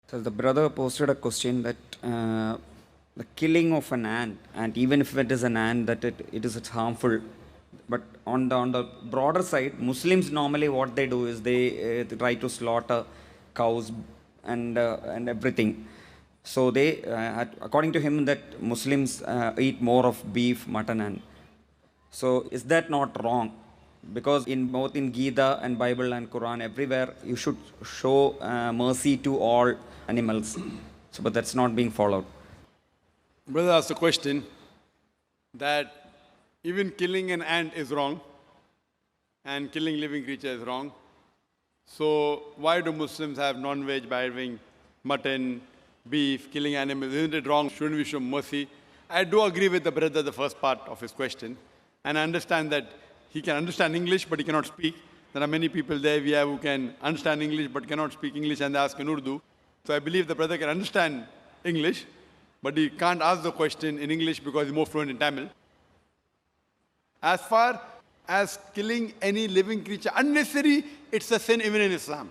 So the brother posted a question that the killing of an ant, and even if it is an ant, that it is it's harmful. But on the broader side, Muslims normally what they do is they try to slaughter cows and everything. So they, according to him, that Muslims eat more of beef, mutton, and so is that not wrong? Because in both in Gita and Bible and Quran, everywhere you should show mercy to all animals. So, but that's not being followed. Brother asked a question that even killing an ant is wrong and killing living creature is wrong. So why do Muslims have non-veg by having mutton, beef, killing animals? Isn't it wrong? Shouldn't we show mercy? I do agree with the brother, the first part of his question. And I understand that he can understand English, but he cannot speak. There are many people there we have who can understand English, but cannot speak English, and they ask in Urdu. So I believe the brother can understand English, but he can't ask the question in English because he's more fluent in Tamil. As far as killing any living creature unnecessary, it's a sin even in Islam.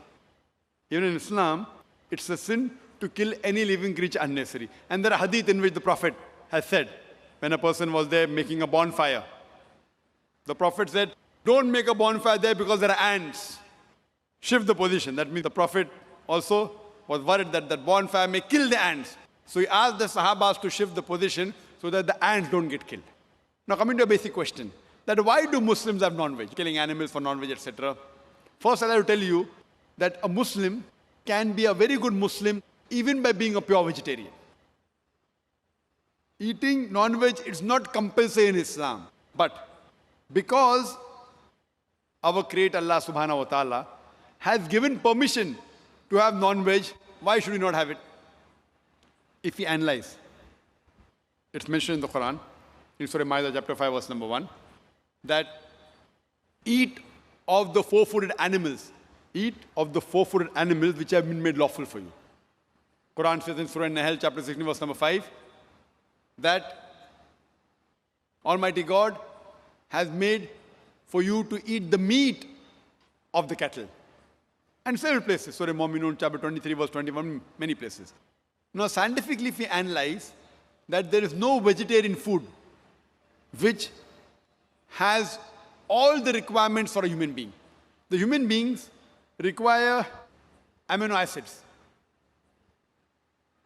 Even in Islam, it's a sin to kill any living creature unnecessary. And there are hadith in which the Prophet has said, when a person was there making a bonfire, the Prophet said, don't make a bonfire there because there are ants. Shift the position. That means the Prophet also was worried that that bonfire may kill the ants. So he asked the Sahabas to shift the position so that the ants don't get killed. Now coming to a basic question, that why do Muslims have non-veg, killing animals for non-veg, etc. First, I'd like to tell you that a Muslim can be a very good Muslim even by being a pure vegetarian. Eating non-veg is not compulsory in Islam, but because our Creator Allah subhanahu wa ta'ala has given permission to have non-veg, why should we not have it? If we analyze, it's mentioned in the Quran, in Surah Ma'idah chapter 5 verse number 1, that eat of the four-footed animals, eat of the four-footed animals which have been made lawful for you. Quran says in Surah Nahl chapter 16 verse number 5, that Almighty God has made for you to eat the meat of the cattle. And several places, Surah Mu'minun chapter 23 verse 21, many places. Now scientifically if we analyze that there is no vegetarian food which has all the requirements for a human being. The human beings require amino acids.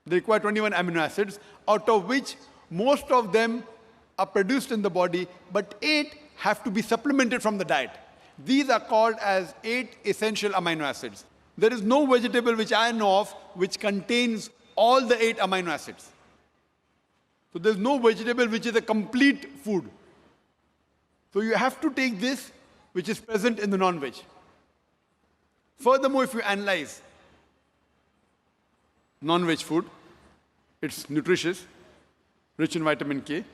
They require 21 amino acids, out of which most of them are produced in the body, but 8 have to be supplemented from the diet. These are called as 8 essential amino acids. There is no vegetable which I know of which contains all the 8 amino acids. So there's no vegetable which is a complete food. So you have to take this which is present in the non-veg. Furthermore, if you analyze non-veg food, it's nutritious, rich in vitamin K.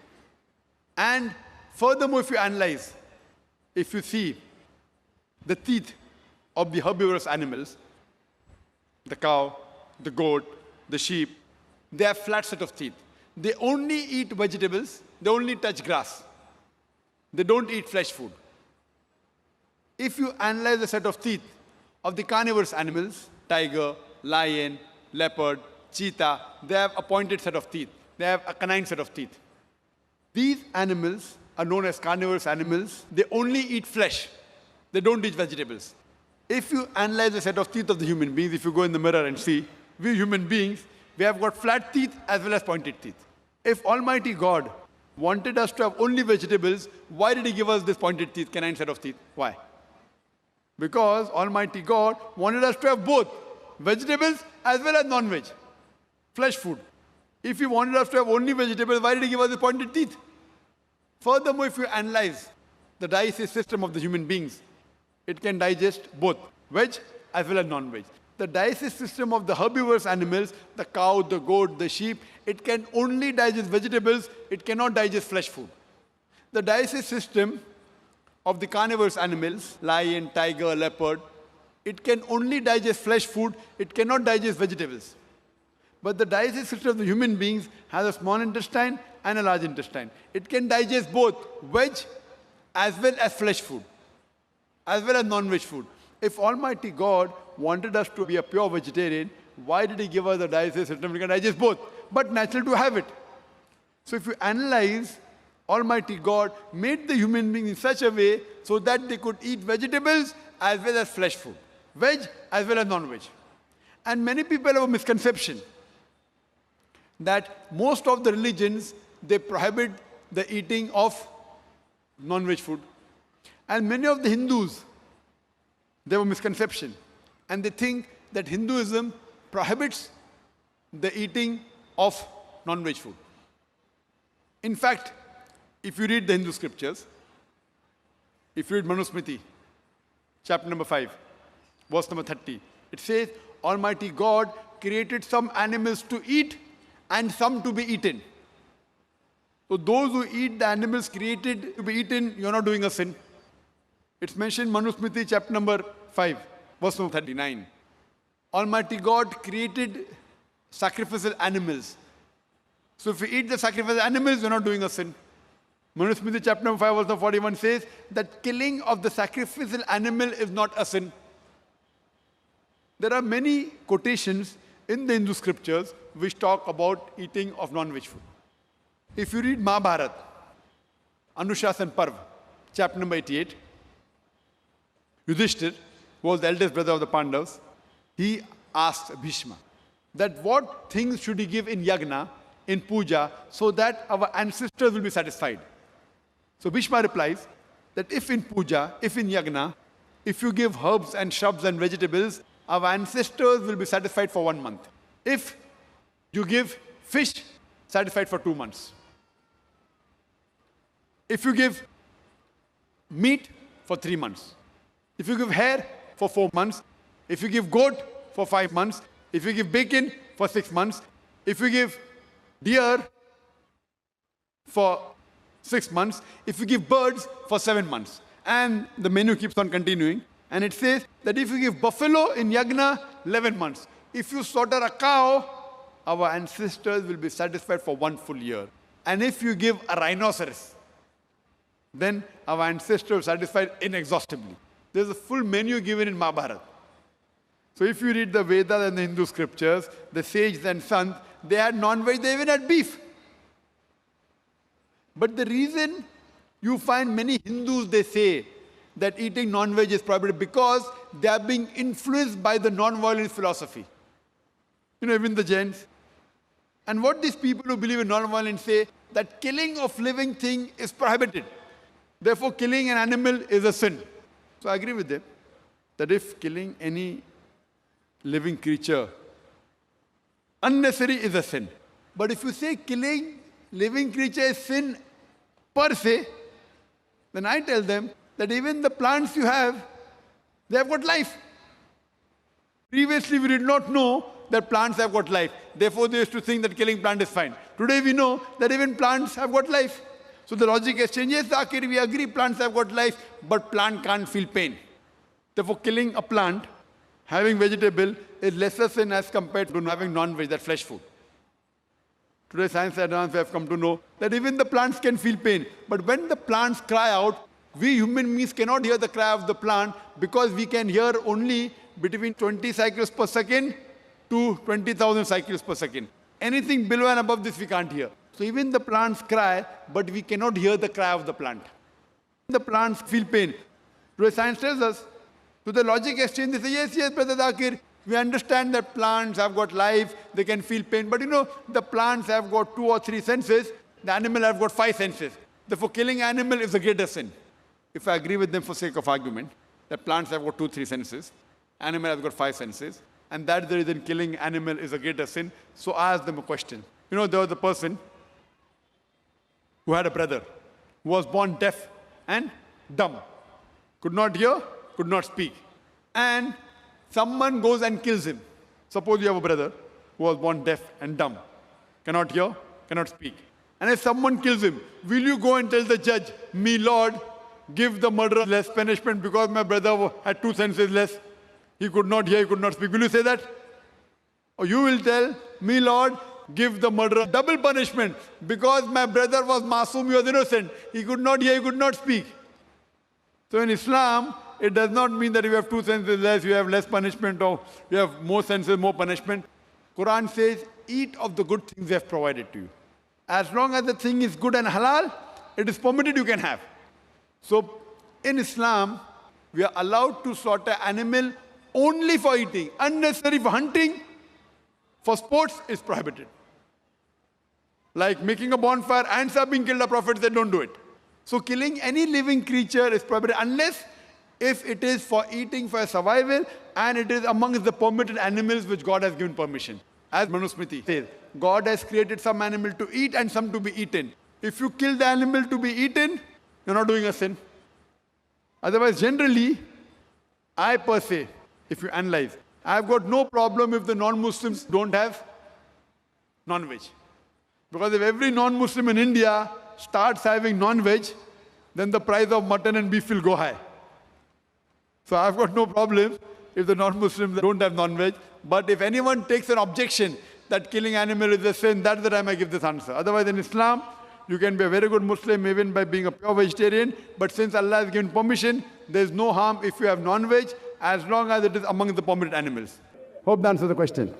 And furthermore, if you analyze, if you see the teeth of the herbivorous animals, the cow, the goat, the sheep, they have flat set of teeth. They only eat vegetables, they only touch grass. They don't eat flesh food. If you analyze the set of teeth of the carnivorous animals, tiger, lion, leopard, cheetah, they have a pointed set of teeth. They have a canine set of teeth. These animals are known as carnivorous animals. They only eat flesh. They don't eat vegetables. If you analyze the set of teeth of the human beings, if you go in the mirror and see, we human beings, we have got flat teeth as well as pointed teeth. If Almighty God wanted us to have only vegetables, why did He give us this pointed teeth, canine set of teeth? Why? Because Almighty God wanted us to have both vegetables as well as non-veg, flesh food. If He wanted us to have only vegetables, why did He give us the pointed teeth? Furthermore, if you analyze the digestive system of the human beings, it can digest both veg as well as non-veg. The digestive system of the herbivorous animals, the cow, the goat, the sheep, it can only digest vegetables, it cannot digest flesh food. The digestive system of the carnivorous animals, lion, tiger, leopard, it can only digest flesh food, it cannot digest vegetables. But the digestive system of the human beings has a small intestine and a large intestine. It can digest both veg as well as flesh food, as well as non-veg food. If Almighty God wanted us to be a pure vegetarian, Why did he give us the digest system? We can digest both, but natural to have it. So if you analyze, Almighty God made the human being in such a way so that they could eat vegetables as well as flesh food, veg as well as non-veg. And many people have a misconception that most of the religions, they prohibit the eating of non-veg food. And many of the Hindus, they have a misconception. And they think that Hinduism prohibits the eating of non-veg food. In fact, if you read the Hindu scriptures, if you read Manusmriti, chapter number 5, verse number 30, it says, Almighty God created some animals to eat and some to be eaten. So those who eat the animals created to be eaten, you're not doing a sin. It's mentioned in Manusmriti, chapter number 5, verse number 39. Almighty God created sacrificial animals. So if you eat the sacrificial animals, you're not doing a sin. Manusmriti chapter number 5 verse 41 says that killing of the sacrificial animal is not a sin. There are many quotations in the Hindu scriptures which talk about eating of non-veg food. If you read Mahabharata, Anushasan Parv, chapter number 88, Yudhishthir, who was the eldest brother of the Pandavas, he asked Bhishma that what things should he give in yagna, in puja, so that our ancestors will be satisfied. So Bhishma replies that if in puja, if in yagna, if you give herbs and shrubs and vegetables, our ancestors will be satisfied for 1 month. If you give fish, satisfied for 2 months. If you give meat, for 3 months. If you give hair, for 4 months. If you give goat, for 5 months. If you give bacon, for 6 months. If you give deer, for 6 months. If you give birds, for 7 months. And the menu keeps on continuing. And it says that if you give buffalo in yagna, 11 months. If you slaughter a cow, our ancestors will be satisfied for 1 full year. And if you give a rhinoceros, then our ancestors are satisfied inexhaustibly. There's a full menu given in Mahabharata. So if you read the Vedas and the Hindu scriptures, the sages and sons, they had non-veg, they even had beef. But the reason you find many Hindus, they say that eating non-veg is prohibited because they are being influenced by the non-violence philosophy. Even the Jains. And what these people who believe in non-violence say, that killing of living thing is prohibited. Therefore, killing an animal is a sin. So I agree with them that if killing any living creature unnecessary is a sin. But if you say killing living creature is sin per se, then I tell them that even the plants you have, they have got life. Previously, we did not know that plants have got life. Therefore, they used to think that killing plant is fine. Today, we know that even plants have got life. So the logic has changed. Yes, Zakir, we agree plants have got life, but plant can't feel pain. Therefore, killing a plant, having vegetable, is lesser sin as compared to having non-veg, that flesh food. Today, science advance have come to know that even the plants can feel pain. But when the plants cry out, we human beings cannot hear the cry of the plant because we can hear only between 20 cycles per second to 20,000 cycles per second. Anything below and above this we can't hear. So even the plants cry, but we cannot hear the cry of the plant. The plants feel pain. Today science tells us, to the logic exchange, they say, yes, Brother Zakir, we understand that plants have got life, they can feel pain. But the plants have got 2 or 3 senses, the animal have got 5 senses. Therefore, killing animal is a greater sin. If I agree with them for sake of argument, that plants have got 2, 3 senses, animal has got 5 senses, and that's the reason killing animal is a greater sin. So I asked them a question. There was a person who had a brother who was born deaf and dumb. Could not hear, could not speak. And someone goes and kills him. Suppose you have a brother who was born deaf and dumb. Cannot hear, cannot speak. And if someone kills him, will you go and tell the judge, me Lord, give the murderer less punishment because my brother had 2 senses less? He could not hear, he could not speak. Will you say that? Or you will tell, me Lord, give the murderer double punishment because my brother was masoom, he was innocent. He could not hear, he could not speak. So in Islam, it does not mean that if you have 2 senses less, you have less punishment, or you have more senses, more punishment. Quran says, eat of the good things they have provided to you. As long as the thing is good and halal, it is permitted, you can have. So in Islam, we are allowed to slaughter animal only for eating. Unnecessary for hunting, for sports is prohibited. Like making a bonfire, ants are being killed, the Prophet said don't do it. So killing any living creature is prohibited unless if it is for eating for survival and it is amongst the permitted animals which God has given permission. As Manusmriti says, God has created some animal to eat and some to be eaten. If you kill the animal to be eaten, you're not doing a sin. Otherwise, generally, I per se, if you analyze, I've got no problem if the non-Muslims don't have non-veg. Because if every non-Muslim in India starts having non-veg, then the price of mutton and beef will go high. So I've got no problem if the non-Muslims don't have non-veg. But if anyone takes an objection that killing animal is a sin, that's the time I give this answer. Otherwise, in Islam, you can be a very good Muslim even by being a pure vegetarian. But since Allah has given permission, there is no harm if you have non-veg, as long as it is among the permitted animals. Hope that answers the question.